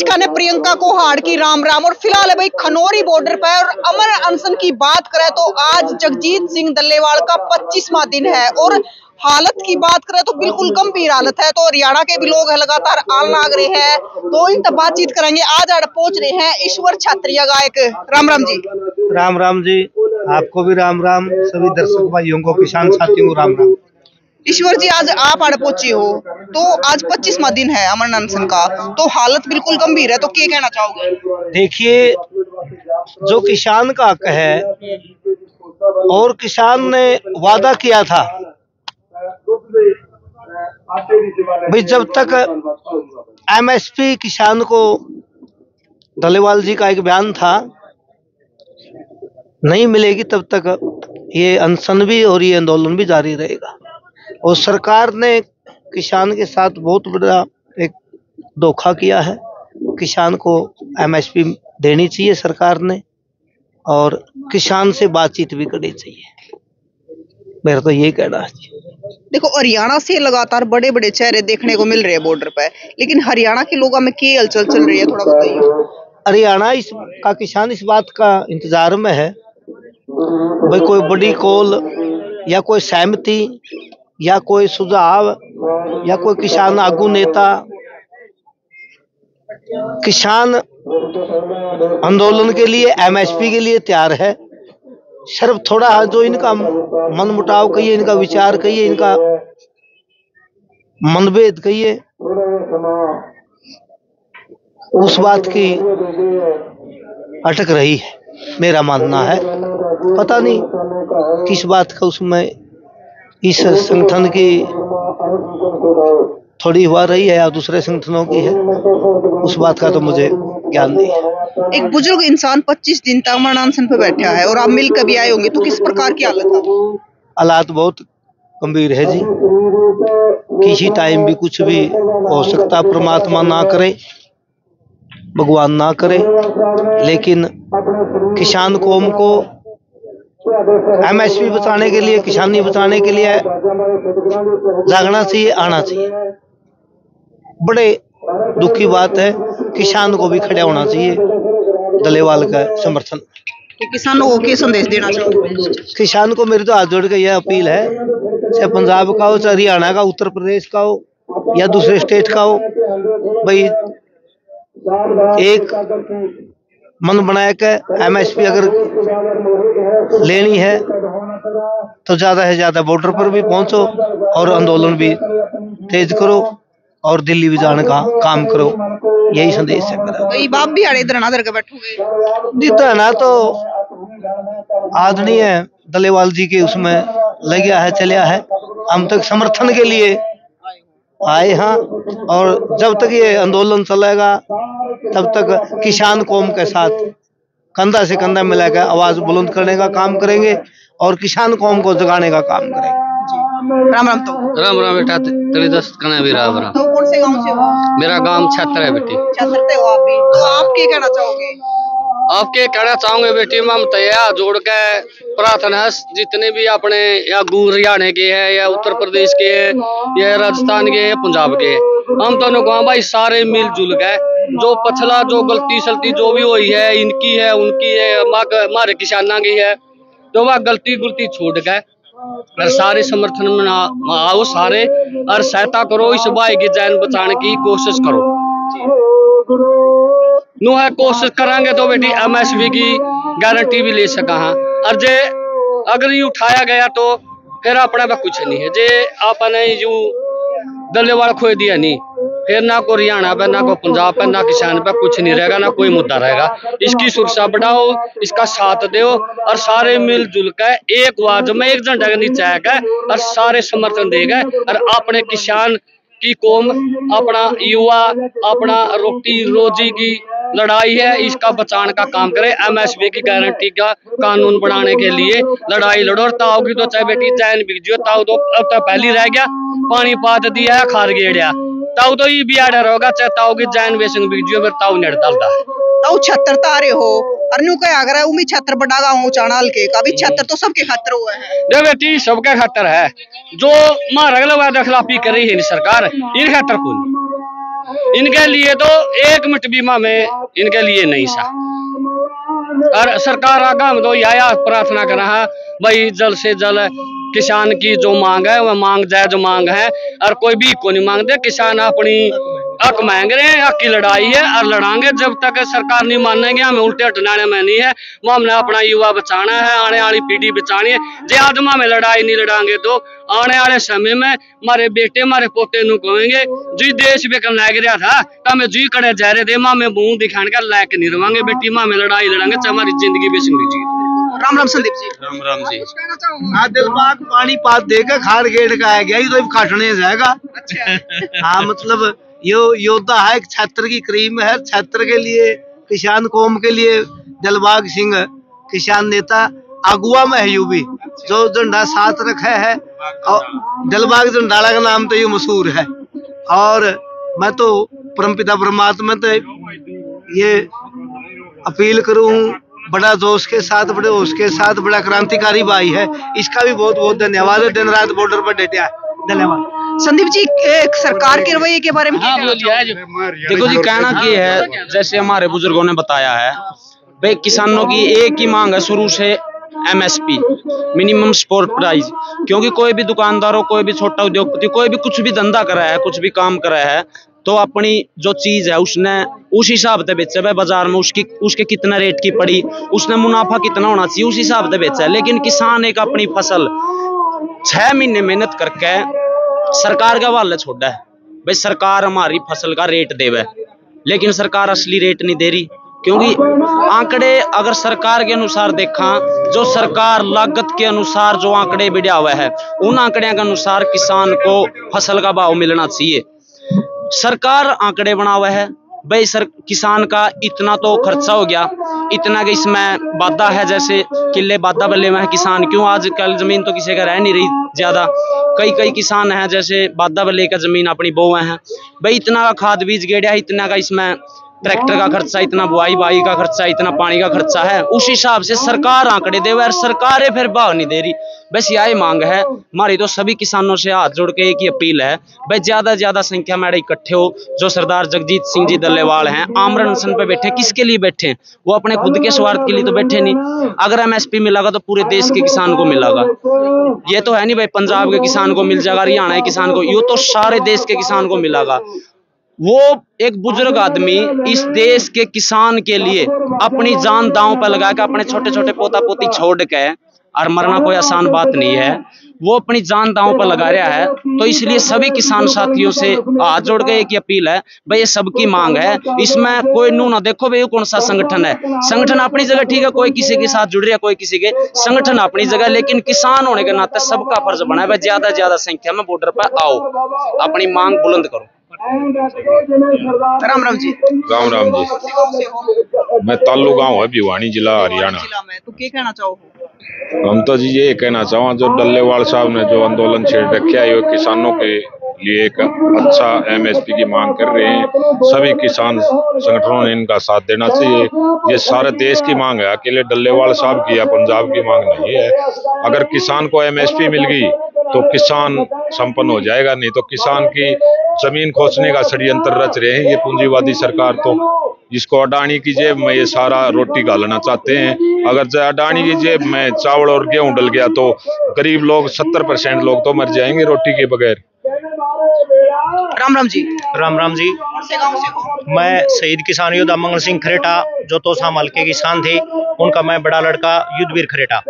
अनुष्का ने प्रियंका को हार की राम राम। और फिलहाल है भाई खनौरी बॉर्डर पर। और अमर अनशन की बात करें तो आज जगजीत सिंह डल्लेवाल का 25वां दिन है और हालत की बात करें तो बिल्कुल गंभीर हालत है। तो हरियाणा के भी लोग है लगातार आल नाग रहे हैं, तो इन तक बातचीत करेंगे। आज पहुंच रहे हैं ईश्वर छात्रिया गायक। राम राम जी। राम राम जी, आपको भी राम राम, सभी दर्शक भाइयों को, किसान साथियों को राम राम। ईश्वर जी, आज आप आड़ पहुंचे हो, तो आज 25वां दिन है अमर अनशन का, तो हालत बिल्कुल गंभीर है, तो क्या कहना चाहोगे? देखिए, जो किसान का हक है और किसान ने वादा किया था भाई, जब तक एमएसपी किसान को, डल्लेवाल जी का एक बयान था, नहीं मिलेगी तब तक ये अनशन भी और ये आंदोलन भी जारी रहेगा। और सरकार ने किसान के साथ बहुत बड़ा एक धोखा किया है। किसान को एमएसपी देनी चाहिए सरकार ने, और किसान से बातचीत भी करनी चाहिए। मेरा तो यही कहना है। देखो, हरियाणा से लगातार बड़े बड़े चेहरे देखने को मिल रहे हैं बॉर्डर पर, लेकिन हरियाणा के लोगों में क्या हलचल चल रही है, थोड़ा बताइए। हरियाणा का किसान इस बात का इंतजार में है भाई, कोई बड़ी कॉल या कोई सहमति या कोई सुझाव या कोई किसान आगू नेता किसान आंदोलन के लिए, एमएसपी के लिए तैयार है। सिर्फ थोड़ा जो इनका मन मुटाव कहिए, इनका विचार कहिए, इनका मनभेद कहिए, उस बात की अटक रही है, मेरा मानना है। पता नहीं किस बात का उसमें इस संगठन की थोड़ी हुआ रही है या दूसरे संगठनों की है, उस बात का तो मुझे ज्ञान नहीं है। एक बुजुर्ग इंसान 25 दिन तक अमर अनशन पे बैठा है और आप मिलकर भी आए होंगे, तो किस प्रकार की हालत है? हालात बहुत गंभीर है जी। किसी टाइम भी कुछ भी हो सकता, परमात्मा ना करे, भगवान ना करे, लेकिन किसान कौम को एमएसपी बचाने के लिए, किसानी बचाने के लिए जागना चाहिए, आना चाहिए। बड़े दुख की बात है, किसान को भी खड़ा होना चाहिए डल्लेवाल का समर्थन। तो किसानों को क्या संदेश देना चाहोगे? किसान को मेरी तो हाथ जोड़ के यह अपील है, चाहे पंजाब का हो, चाहे हरियाणा का, उत्तर प्रदेश का हो या दूसरे स्टेट का हो, भाई एक मन बनाया के एमएसपी अगर लेनी है तो ज्यादा से ज्यादा बॉर्डर पर भी पहुंचो और आंदोलन भी तेज करो और दिल्ली भी जाने का काम करो। यही संदेश है मेरा। तो ये बाप भी आड़े धरना के बैठोगे? जी, धरना तो आदरणीय डल्लेवाल जी के उसमें लग गया है, चलिया है। हम तक समर्थन के लिए आए हैं, और जब तक ये आंदोलन चलेगा तब तक किसान कौम के साथ कंधा से कंधा मिलाकर आवाज बुलंद करने का काम करेंगे और किसान कौम को जगाने का काम करेंगे। राम राम। तो राम राम बेटा, तेरी दस्त कना भी राम राम। तो कौन से गांव से हो? मेरा गांव छत्र है बेटी। छत्र से हो आप भी, तो आप क्या कहना चाहोगे? आपके कहना चाहूंगे बेटी, मैं तैयार जोड़ के प्रार्थना है, जितने भी अपने या हरियाणा के हैं या उत्तर प्रदेश के हैं या राजस्थान के या पंजाब के हैं, हम दोनों को भाई सारे मिलजुल गए। जो पछला जो गलती सलती जो भी हुई है, इनकी है, उनकी है, हमारे किसाना की है, तो वह गलती गुलती छोड़ गए और सारे समर्थन में आओ सारे, और सहायता करो, इस भाई की जान बचाने की कोशिश करो। नो है कोशिश करेंगे तो बेटी एमएसपी की गारंटी भी ले सका है। और जे अगर ये उठाया गया तो फिर अपने पे कुछ नहीं है। जे आपने यू डल्लेवाल खो दिया नहीं, फिर ना को हरियाणा पे, ना को पंजाब पे, ना किसान पे कुछ नहीं रहेगा, ना कोई मुद्दा रहेगा। इसकी सुरक्षा बढ़ाओ, इसका साथ दो और सारे मिलजुल कर एक आवाज में एक झंडा के नीचे आएगा और सारे समर्थन देगा। और अपने किसान की कौम, अपना युवा, अपना रोटी रोजी की लड़ाई है, इसका बचाने का काम करे। एमएसपी की गारंटी का कानून बनाने के लिए लड़ाई लड़ो। और ताऊ की तो चाहे बेटी चैन बिक जियो, ताऊ तो अब तो पहली रह गया, पानी पात दिया है, खार गेड़िया, ताऊ तो ये भी आडर होगा, चाहे ताऊ की चैन बेसन बिक जियो, फिर ताऊ नेट डालता है। ताऊ छत्र तारे हो अरनू का अगर है उम्मीद छत्र बढ़ागा हूं चाणाल के कभी छत्र तो सबके खातर हुआ है। दे बेटी सबके खातर है, जो मार अगला वादा खिलाफी कर रही है सरकार, इन खातर कौन इनके लिए तो 1 मिनट बीमा में इनके लिए नहीं सा। और सरकार आगा हम तो यह प्रार्थना कर रहा भाई जल्द से जल्द किसान की जो मांग है वह मांग जाए, जो मांग है और कोई भी को नहीं मांगते। किसान अपनी हक मांग रहे हैं, हक की लड़ाई है और लड़ांगे जब तक सरकार नहीं मानेगी। हमें उल्टे हटनाने में नहीं है, वो हमने अपना युवा बचाना है, आने वाली पीढ़ी बचानी है। जे आदमा में लड़ाई नहीं लड़ांगे तो आने वाले समय में हमारे बेटे हमारे पोते नु कहेंगे जी देश बेकन लाग रहा था तो हमें जी कड़े जा रहे थे, माँ में मुंह दिखाने का लायक नहीं रवांगे। बेटी माँ में लड़ाई लड़ांगे चाहे हमारी जिंदगी बेचेंगे जी। राम राम संदीप जी। राम राम जी। दिलबाग पानी पात देकर खार गेट का है गया तो काटने जाएगा। हाँ मतलब यो योद्धा है, छात्र की क्रीम है, छात्र के लिए, किसान कौम के लिए दिलबाग सिंह किसान नेता अगुआ में है यूबी जो झंडा साथ रखा है। और दिलबाग झंडाला का नाम तो ये मशहूर है। और मैं तो परमपिता परमात्मा तो ये अपील करूं, बड़ा जोश के साथ, बड़े होश के साथ, बड़ा क्रांतिकारी भाई है, इसका भी बहुत बहुत धन्यवाद है। दिन रात बॉर्डर पर डटा है, धन्यवाद। संदीप जी, एक सरकार के रवैये के बारे में देखो जी, कहना की है जैसे हमारे बुजुर्गों ने बताया है भाई किसानों की एक ही मांग है शुरू से, MSP मिनिमम सपोर्ट प्राइस। क्योंकि कोई भी दुकानदार हो, कोई भी छोटा उद्योगपति, कोई भी कुछ भी धंधा कर रहा है, कुछ भी काम कर रहा है तो अपनी जो चीज है उसने उस हिसाब से बेचा है बाजार में, उसके कितना रेट की पड़ी, उसने मुनाफा कितना होना चाहिए उस हिसाब से बेचा है। लेकिन किसान एक अपनी फसल 6 महीने मेहनत करके सरकार के हवाले छोड़ा है भाई सरकार हमारी फसल का रेट देवे, लेकिन सरकार असली रेट नहीं दे रही। क्योंकि आंकड़े अगर सरकार के अनुसार देखा, जो सरकार लागत के अनुसार जो आंकड़े बढ़ा हुआ है उन आंकड़े के अनुसार किसान को फसल का भाव मिलना चाहिए। सरकार आंकड़े बना हुआ है भाई किसान का इतना तो खर्चा हो गया, इतना के इसमें वादा है, जैसे किले वादा बल्ले में है किसान। क्यों आजकल जमीन तो किसी का रह नहीं रही ज्यादा, कई किसान हैं जैसे वादा बल्ले का जमीन अपनी बोए हैं भाई, इतना का खाद बीज गेड़ा है, इतना का इसमें ट्रैक्टर का खर्चा, इतना बुआई बाई का खर्चा, इतना पानी का खर्चा है, उस हिसाब से सरकार आंकड़े दे और सरकारें फिर भाव नहीं दे रही। बस यही मांग है हमारी तो सभी किसानों से हाथ जोड़ के एक ही अपील है भाई ज्यादा से ज्यादा संख्या में इकट्ठे हो। जो सरदार जगजीत सिंह जी डल्लेवाल हैं आमरण अनशन पे बैठे, किसके लिए बैठे? वो अपने खुद के स्वार्थ के लिए तो बैठे नहीं। अगर MSP मिलेगा तो पूरे देश के किसान को मिलेगा, ये तो है नहीं भाई पंजाब के किसान को मिल जाएगा, हरियाणा के किसान को, ये तो सारे देश के किसान को मिलेगा। वो एक बुजुर्ग आदमी इस देश के किसान के लिए अपनी जान दांव पर लगा के, अपने छोटे छोटे पोता पोती छोड़ के, और मरना कोई आसान बात नहीं है, वो अपनी जान दांव पर लगा रहा है। तो इसलिए सभी किसान साथियों से हाथ जोड़ के एक अपील है भाई ये सबकी मांग है, इसमें कोई नू ना देखो भाई कौन सा संगठन है। संगठन अपनी जगह ठीक है, कोई किसी के साथ जुड़ रहा है, कोई किसी के, संगठन अपनी जगह, लेकिन किसान होने के नाते सबका फर्ज बना है भाई ज्यादा से ज्यादा संख्या में बॉर्डर पर आओ, अपनी मांग बुलंद करो। राम राम जी। राम राम जी। मैं तालू गांव है भिवानी जिला हरियाणा। तो क्या कहना चाहो? हम तो जी ये कहना चाहूँ जो डल्लेवाल साहब ने जो आंदोलन छेड़ रखा है वो किसानों के लिए एक अच्छा MSP की मांग कर रहे हैं। सभी किसान संगठनों ने इनका साथ देना चाहिए। ये सारे देश की मांग है, अकेले डल्लेवाल साहब की या पंजाब की मांग नहीं है। अगर किसान को MSP मिल गई तो किसान संपन्न हो जाएगा, नहीं तो किसान की जमीन खोसने का षड्यंत्र रच रहे हैं ये पूंजीवादी सरकार। तो जिसको अडानी की जेब में ये सारा रोटी घालना चाहते हैं। अगर अडानी की जेब में चावल और गेहूं डल गया तो गरीब लोग 70% लोग तो मर जाएंगे रोटी के बगैर। राम राम जी। राम राम जी। मैं शहीद किसान योद्धा मंगल सिंह खरेटा जो तोसाम हल्के किसान थे, उनका मैं बड़ा लड़का युद्धवीर खरेटा,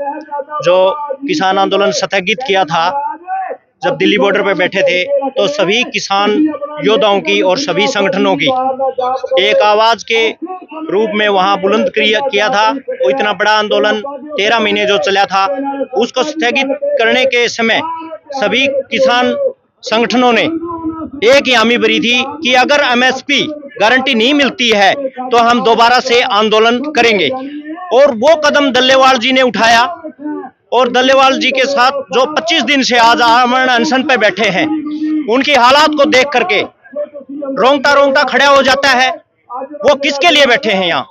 जो किसान आंदोलन स्थगित किया था जब दिल्ली बॉर्डर पर बैठे थे, तो सभी किसान योद्धाओं की और सभी संगठनों की एक आवाज के रूप में वहां बुलंद किया था। वो इतना बड़ा आंदोलन 13 महीने जो चला था, उसको स्थगित करने के समय सभी किसान संगठनों ने एक ही हामी भरी थी कि अगर MSP गारंटी नहीं मिलती है तो हम दोबारा से आंदोलन करेंगे। और वो कदम डल्लेवाल जी ने उठाया, और डल्लेवाल जी के साथ जो 25 दिन से आज आमरण अनशन पे बैठे हैं, उनकी हालात को देख करके रोंगटा रोंगटा खड़ा हो जाता है। वो किसके लिए बैठे हैं यहाँ?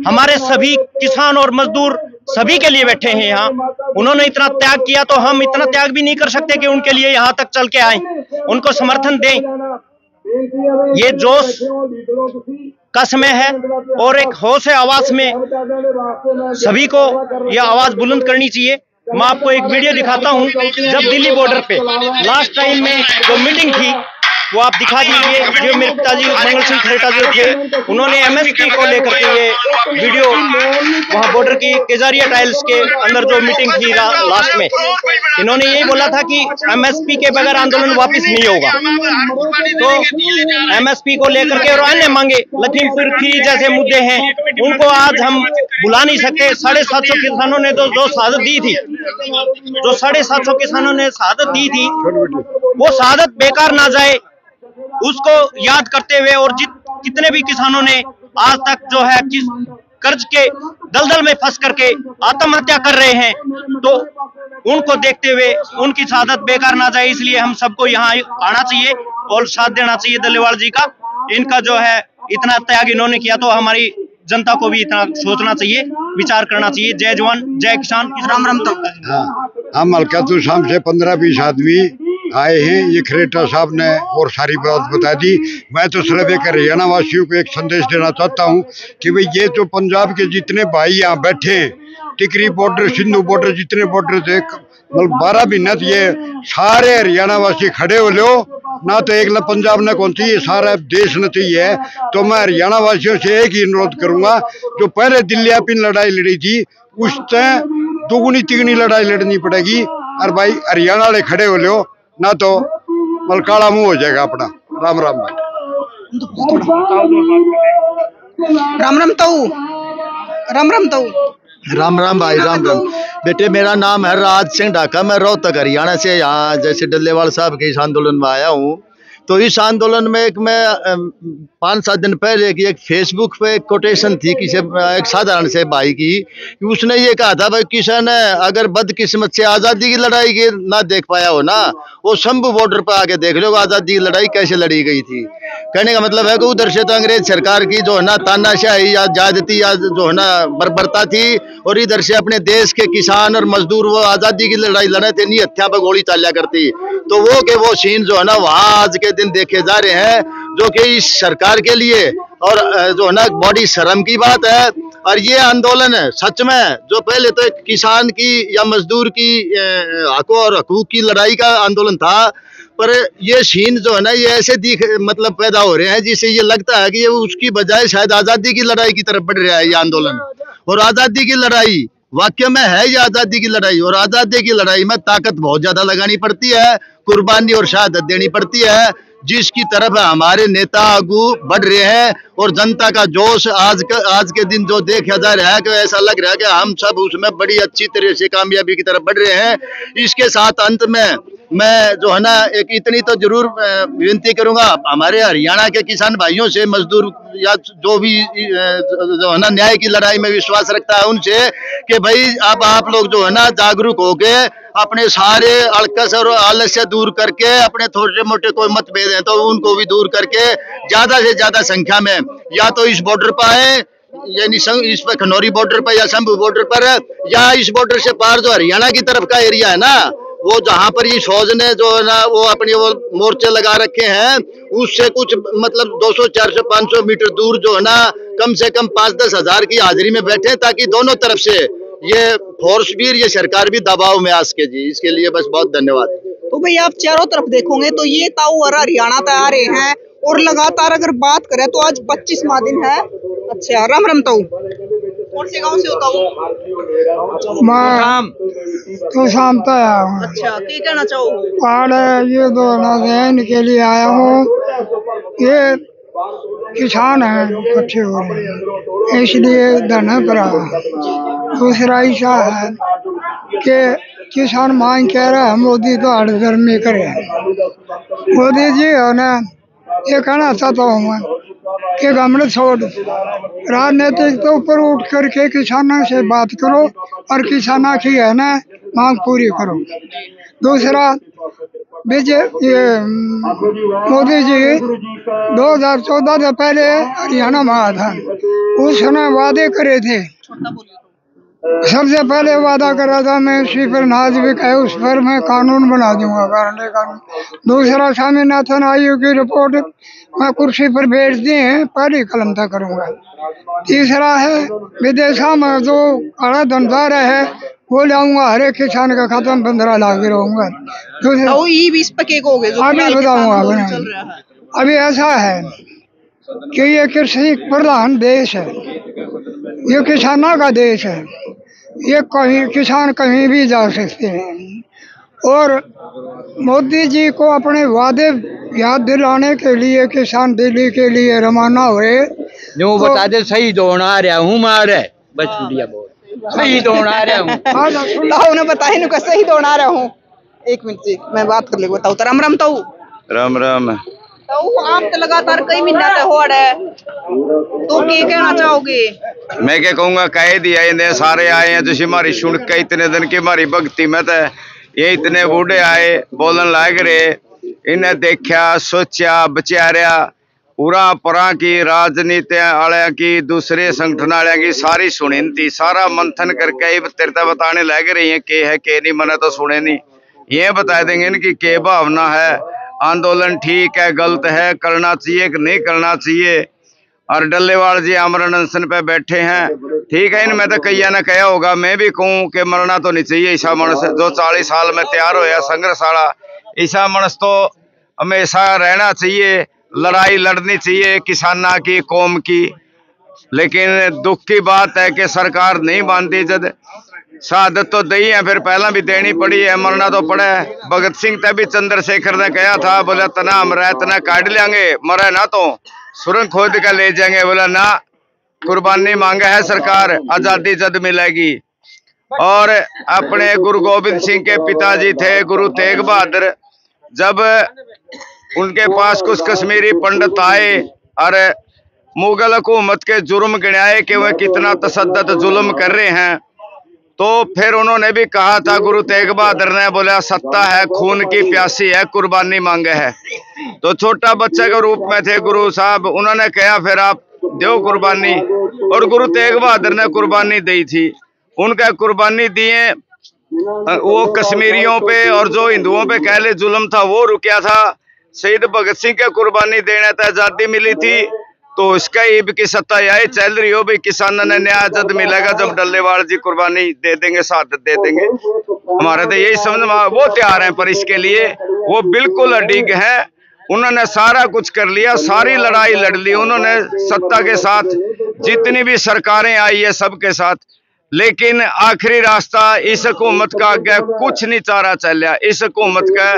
हमारे सभी किसान और मजदूर सभी के लिए बैठे हैं यहाँ। उन्होंने इतना त्याग किया तो हम इतना त्याग भी नहीं कर सकते कि उनके लिए यहाँ तक चल के आए, उनको समर्थन दें। ये जोश का समय है और एक होश आवाज में सभी को यह आवाज बुलंद करनी चाहिए। मैं आपको एक वीडियो दिखाता हूं, जब दिल्ली बॉर्डर पे लास्ट टाइम में जो मीटिंग थी वो आप दिखा दीजिए। जो मेरे पिताजी मंगल सिंह खरेटा जो थे, उन्होंने एमएसपी को लेकर के ये वीडियो वहां बॉर्डर की केजारिया टाइल्स के अंदर जो मीटिंग थी लास्ट में, इन्होंने यही बोला था कि एमएसपी के बगैर आंदोलन वापस नहीं होगा। तो एमएसपी को लेकर के और अन्य मांगे, लखीमपुर खीरी जैसे मुद्दे हैं, उनको आज हम भुला नहीं सकते। 750 किसानों ने जो शहादत दी थी, जो 750 किसानों ने शहादत दी थी, वो शहादत बेकार ना जाए, उसको याद करते हुए और कितने भी किसानों ने आज तक जो है कर्ज के दलदल में फंस करके आत्महत्या कर रहे हैं, तो उनको देखते हुए उनकी शहादत बेकार ना जाए, इसलिए हम सबको यहाँ आना चाहिए और साथ देना चाहिए डल्लेवाल जी का। इनका जो है इतना त्याग इन्होंने किया, तो हमारी जनता को भी इतना सोचना चाहिए, विचार करना चाहिए। जय जवान जय किसान। राम राम। हम हल्का शाम से 15-20 आदमी आए हैं। ये खरेटा साहब ने और सारी बात बता दी। मैं तो सिर्फ एक हरियाणा वासियों को एक संदेश देना चाहता हूँ कि भाई ये जो पंजाब के जितने भाई यहाँ बैठे हैं, टिकरी बॉर्डर, सिंधु बॉर्डर, जितने बॉर्डर थे, मतलब 12 महीना ये सारे हरियाणा वासी खड़े हो लो ना, तो एक पंजाब ने कौन चाहिए, सारा देश ने चाहिए। तो मैं हरियाणा वासियों से एक ही अनुरोध करूंगा, जो पहले दिल्ली पिन लड़ाई लड़ी थी उससे दुगुनी तिगुनी लड़ाई लड़नी पड़ेगी। और भाई हरियाणा वाले खड़े हो लो ना, तो मलकाड़ा मुंह हो जाएगा अपना। राम राम भाई। राम राम ताऊ। राम राम ताऊ। राम राम भाई। राम राम बेटे, मेरा नाम है राज सिंह ढाका। मैं रोहतक हरियाणा से यहाँ जैसे डल्लेवाल साहब के इस आंदोलन में आया हूँ। तो इस आंदोलन में एक मैं 5-7 दिन पहले की एक फेसबुक पे एक कोटेशन थी किसी एक साधारण से भाई की, कि उसने ये कहा था भाई किसान अगर बदकिस्मत से आज़ादी की लड़ाई के ना देख पाया हो ना, वो शंभू बॉर्डर पर आके देख लो आज़ादी की लड़ाई कैसे लड़ी गई थी। कहने का मतलब है कि उधर से तो अंग्रेज सरकार की जो है ना तानाशाही या ज्यादती या जो है ना बर्बरता थी, और इधर से अपने देश के किसान और मजदूर वो आज़ादी की लड़ाई लड़े थे, नहीं हत्या पर गोली चाल्या करती। तो वो सीन जो है ना वहाँ आज के दिन देखे जा रहे हैं, जो कि इस सरकार के लिए और जो है ना बड़ी शर्म की बात है। और ये आंदोलन है सच में, जो पहले तो एक किसान की या मजदूर की हकों और हकूक की लड़ाई का आंदोलन था, पर ये सीन जो है ना ये ऐसे मतलब पैदा हो रहे हैं जिससे ये लगता है कि ये उसकी बजाय शायद आज़ादी की लड़ाई की तरफ बढ़ रहा है ये आंदोलन। और आज़ादी की लड़ाई वाकई में है ये आज़ादी की लड़ाई, और आज़ादी की लड़ाई में ताकत बहुत ज्यादा लगानी पड़ती है, कुर्बानी और शहादत देनी पड़ती है, जिसकी तरफ हमारे नेता आगू बढ़ रहे हैं। और जनता का जोश आज के दिन जो देखा जा रहा है कि ऐसा लग रहा है कि हम सब उसमें बड़ी अच्छी तरह से कामयाबी की तरफ बढ़ रहे हैं। इसके साथ अंत में मैं जो है ना एक इतनी तो जरूर विनती करूंगा हमारे हरियाणा के किसान भाइयों से, मजदूर या जो भी जो है ना न्याय की लड़ाई में विश्वास रखता है उनसे, कि भाई अब आप लोग जो है ना जागरूक होके अपने सारे अड़कस और आलस्य दूर करके, अपने थोड़े मोटे कोई मतभेद हैं तो उनको भी दूर करके ज्यादा से ज्यादा संख्या में या तो इस बॉर्डर पर आए, यानी इस पर खनौरी बॉर्डर पर या शंभू बॉर्डर पर, या इस बॉर्डर से पार जो हरियाणा की तरफ का एरिया है ना, वो जहां पर ये फौज ने जो है ना वो अपने वो मोर्चे लगा रखे हैं, उससे कुछ मतलब 200, 400, 500 मीटर दूर जो है ना कम से कम 5-10 हजार की हाजिरी में बैठे, ताकि दोनों तरफ से ये फोर्स भी ये सरकार भी दबाव में आ सके जी। इसके लिए बस बहुत धन्यवाद। तो भाई आप चारों तरफ देखोगे तो ये ताऊ और हरियाणा तैयार हैं, और लगातार अगर बात करें तो आज 25वां दिन है। अच्छा, राम राम ताऊ। कौन से गांव से हो ताऊ? मैं तो शाम तक आया हूँ। अच्छा, क्या कहना चाहो? और ये दो देने के लिए आया हूँ। ये किसान हैं इकट्ठे हो रहे हैं, इसलिए धरना पर आया। दूसरा ऐसा है कि किसान मांग कह रहा है मोदी तो हड़धर्मी करे। मोदी जी है ना, ये कहना चाहता हूँ मैं कि गमले छोड़, राजनीतिक तो ऊपर उठ करके किसानों से बात करो और किसानों की है ना मांग पूरी करो। दूसरा मोदी जी 2014 से पहले हरियाणा में आया था, उस समय वादे करे थे सबसे पहले वादा करा था मैं इसी पर नाज भी कहे उस पर मैं कानून बना दूंगा गारंटी कानून। दूसरा स्वामीनाथन आयोग की रिपोर्ट मैं कुर्सी पर भेज दी है, पहली कलम तक करूंगा। तीसरा है विदेशा में जो काला धंधा है वो लाऊंगा, हर एक किसान का खत्म 15 लाख रहूंगा। अभी बताऊंगा। अभी ऐसा है कि ये कृषि प्रधान देश है, ये किसानों का देश है, ये कहीं किसान कहीं भी जा सकते हैं। और मोदी जी को अपने वादे याद दिलाने के लिए किसान दिल्ली के लिए रवाना हुए। जो तो, बता दे शहीद होना रहा हूँ मारे बस मीडिया बोल शहीद होना रहा हूँ उन्हें बताए ना शहीद होना रहा हूँ। एक मिनट जी मैं बात कर ले बताऊँ। राम राम ताऊ। राम राम। तो आप तो लगातार कई महीना से हो रहा है, तो क्या कहना चाहोगे? मैं क्या कहूँगा, कह दिया इन्हें सारे आए हैं जैसे हमारी सुन के इतने दिन की हमारी भक्ति में तो ये इतने बूढ़े आए बोलन लाग रहे, इन्हें देखा सोचा बचारिया पूरा परा की राजनीति आलिया की दूसरे संगठन आलिया की सारी सुनी थी, सारा मंथन करके तेरता बताने लग रही है के है के नहीं, मैंने तो सुने नहीं। ये बता देंगे इनकी के भावना है, आंदोलन ठीक है गलत है, करना चाहिए कि नहीं करना चाहिए। और डल्लेवाल जी आमरण अनशन पे बैठे हैं, ठीक है इनमें तो कईया ने कहा होगा, मैं भी कहूँ कि मरना तो नहीं चाहिए। ईसा मानस जो 40 साल में तैयार होया संघर्ष वाला, ईसा मानस तो हमेशा रहना चाहिए, लड़ाई लड़नी चाहिए किसाना की कौम की। लेकिन दुख की बात है कि सरकार नहीं मानती, जब शहादत तो दी है फिर पहला भी देनी पड़ी है, मरना तो पड़ा है। भगत सिंह तभी चंद्रशेखर ने कहा था, बोला तना हम रह तना काट लेंगे, मरे ना तो सुरंग खोद कर ले जाएंगे। बोला ना, कुर्बानी मांगा है सरकार, आजादी जद मिलेगी। और अपने गुरु गोविंद सिंह के पिताजी थे गुरु तेग बहादुर, जब उनके पास कुछ कश्मीरी पंडित आए और मुगल हुकूमत के जुर्म गिनाए कि वह कितना तशद्दुद जुल्म कर रहे हैं, तो फिर उन्होंने भी कहा था गुरु तेग बहादुर ने, बोला सत्ता है खून की प्यासी है, कुर्बानी मांगे है। तो छोटा बच्चा के रूप में थे गुरु साहब, उन्होंने कहा फिर आप दो कुर्बानी, और गुरु तेग बहादुर ने कुर्बानी दी थी। उनका कुर्बानी दिए वो कश्मीरियों पे और जो हिंदुओं पे कहले जुल्म था वो रुकिया था। शहीद भगत सिंह के कुर्बानी देने तक आजादी मिली थी, तो इसका ईब की सत्ता यही चल रही हो भाई, किसानों ने न्याय जब मिलेगा जब डल्लेवाल जी कुर्बानी दे देंगे, शहादत दे देंगे। हमारे तो यही समझ में वो तैयार हैं, पर इसके लिए वो बिल्कुल अडिग है। उन्होंने सारा कुछ कर लिया, सारी लड़ाई लड़ ली उन्होंने सत्ता के साथ, जितनी भी सरकारें आई है सबके साथ। लेकिन आखिरी रास्ता इस हुकूमत का आगे कुछ नहीं चारा चलिया। इस हुकूमत का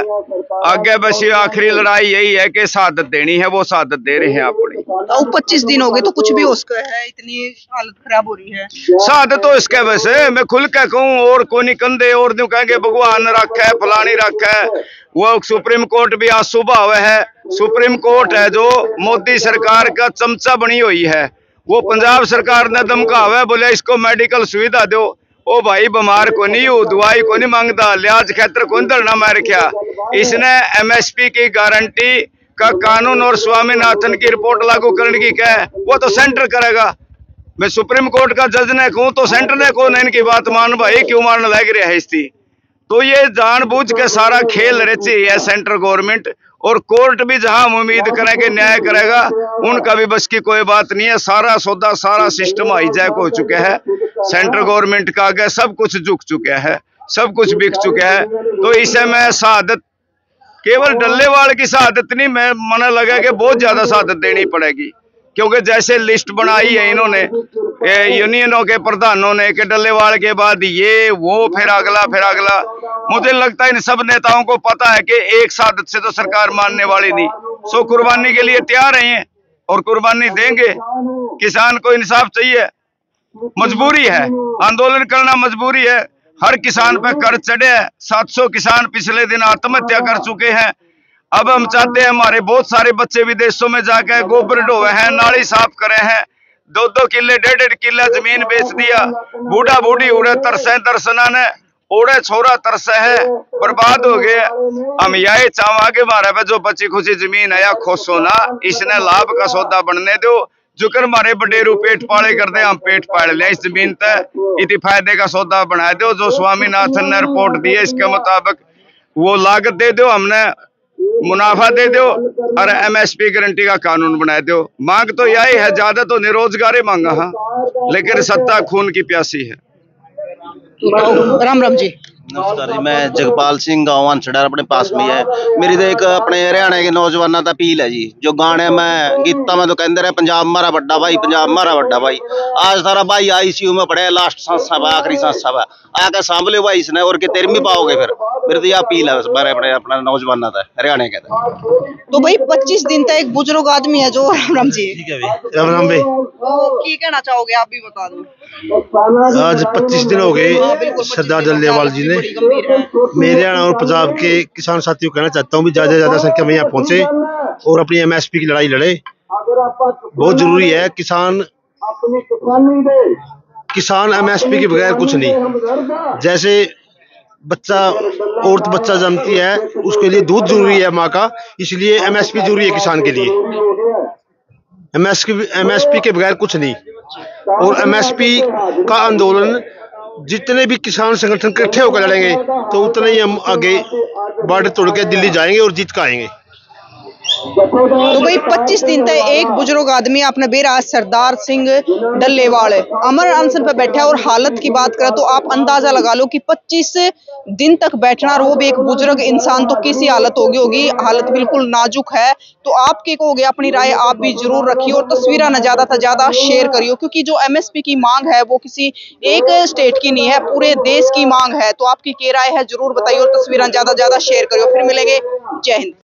आगे बस आखिरी लड़ाई यही है कि शहादत देनी है, वो शहादत दे रहे हैं अपनी। 25 दिन हो गए तो कुछ भी हो सकता है, इतनी हालत खराब हो रही है। शहादत तो इसके वैसे मैं खुल के कहूँ, और कोई कंधे और न्यू कहेंगे भगवान रखा है फलानी रखा है। वो सुप्रीम कोर्ट भी आज सुबह हुआ है, सुप्रीम कोर्ट है जो मोदी सरकार का चमचा बनी हुई है, वो पंजाब सरकार ने धमका हुआ है, बोले इसको मेडिकल सुविधा दो। ओ भाई बीमार को नहीं हो, दवाई को नहीं मांगता, लिहाज खेतर को नहीं धरना मार क्या। इसने एमएसपी की गारंटी का कानून और स्वामीनाथन की रिपोर्ट लागू करने की क्या है, वो तो सेंटर करेगा। मैं सुप्रीम कोर्ट का जज ने कहूँ तो सेंटर ने कौन है इनकी बात मान, भाई क्यों मारने लग रहा है इसकी। तो ये जानबूझ के सारा खेल रची है सेंट्रल गवर्नमेंट, और कोर्ट भी जहां हम उम्मीद करें कि न्याय करेगा, उनका भी बस की कोई बात नहीं है। सारा सौदा सारा सिस्टम हाईजैक हो चुका है, सेंट्रल गवर्नमेंट का आगे सब कुछ झुक चुका है, सब कुछ बिक चुका है। तो इसे मैं शहादत केवल डल्लेवाल की शहादत नहीं, मैं मन लगा कि बहुत ज्यादा शहादत देनी पड़ेगी, क्योंकि जैसे लिस्ट बनाई है इन्होंने यूनियनों के प्रधानों ने कि डल्लेवाल के बाद ये वो फिर अगला, मुझे लगता है इन सब नेताओं को पता है कि एक शहादत से तो सरकार मानने वाली नहीं। सो कुर्बानी के लिए तैयार हैं और कुर्बानी देंगे। किसान को इंसाफ चाहिए, मजबूरी है, आंदोलन करना मजबूरी है। हर किसान पे कर चढ़े है, 700 किसान पिछले दिन आत्महत्या कर चुके हैं। अब हम चाहते हैं हमारे बहुत सारे बच्चे विदेशों में जाकर गोबर ढोए हैं, नाली साफ करे हैं, 2-2 किले 1.5 किला जमीन बेच दिया। बूढ़ा बूढ़ी उड़े तरसे दर्शना ने, ओड़े छोरा तरसे है, बर्बाद हो गए। हम यही चाहवा के हमारे पे जो बची खुशी जमीन है या खोसो ना, इसने लाभ का सौदा बनने दो। जो कर हमारे बडेरू पेट पाले कर दे, हम पेट पाल ले इस जमीन तय इतनी फायदे का सौदा बना दो। जो स्वामीनाथन ने रिपोर्ट दी है इसके मुताबिक वो लागत दे दो, हमने मुनाफा दे दो और MSP गारंटी का कानून बना दो। मांग तो यही है, ज्यादा तो निरोजगारी मांगा है, लेकिन सत्ता खून की प्यासी है। राम राम जी। नमस्कार जी, मैं जगपाल सिंह, गाँव अंसड़ा अपने पास में है। मेरी तो एक अपने हरियाणा के नौजवानों का अपील है जी, जो गाने में गीता में तो कहते रहे पंजाब मारा बड्डा भाई, पंजाब मारा बड्डा भाई। आज सारा भाई ICU में पड़े, लास्ट सांस है, आखिरी सांस है, आके सांभ लो भाई इसने, और तेरे में पाओगे फिर। मेरी तो यह अपील है मेरे अपने नौजवानों का हरियाणा के। तो भाई 25 दिन तक एक बुजुर्ग आदमी है जो राम राम जी। ठीक है भाई, राम राम भाई। की कहना चाहोगे, आप भी बता दो। आज 25 दिन हो गए सरदार डल्लेवाल जी ने। मैं हरियाणा और पंजाब के किसान साथियों को कहना चाहता हूँ भी ज्यादा से ज्यादा संख्या में यहाँ पहुंचे और अपनी MSP की लड़ाई लड़े। बहुत जरूरी है। किसान MSP के बगैर कुछ नहीं। जैसे औरत बच्चा जमती है, उसके लिए दूध जरूरी है माँ का, इसलिए MSP जरूरी है किसान के लिए। MSP के बगैर कुछ नहीं। और MSP का आंदोलन जितने भी किसान संगठन इकट्ठे होकर लड़ेंगे तो उतने ही हम आगे बॉर्डर तोड़ के दिल्ली जाएंगे और जीत कर आएंगे। तो भाई 25 दिन तक एक बुजुर्ग आदमी आपने बेरा सरदार सिंह डल्लेवाल अमर अनशन पे बैठा है। और हालत की बात करें तो आप अंदाजा लगा लो कि 25 दिन तक बैठना, और वो भी एक बुजुर्ग इंसान, तो कैसी हालत होगी। हालत बिल्कुल नाजुक है। तो आप क्या कहोगे, अपनी राय आप भी जरूर रखिए और तस्वीरें न ज्यादा से ज्यादा शेयर करियो, क्योंकि जो MSP की मांग है वो किसी एक स्टेट की नहीं है, पूरे देश की मांग है। तो आपकी क्या राय है जरूर बताइए और तस्वीरें ज्यादा से ज्यादा शेयर करियो। फिर मिलेंगे, जय हिंद।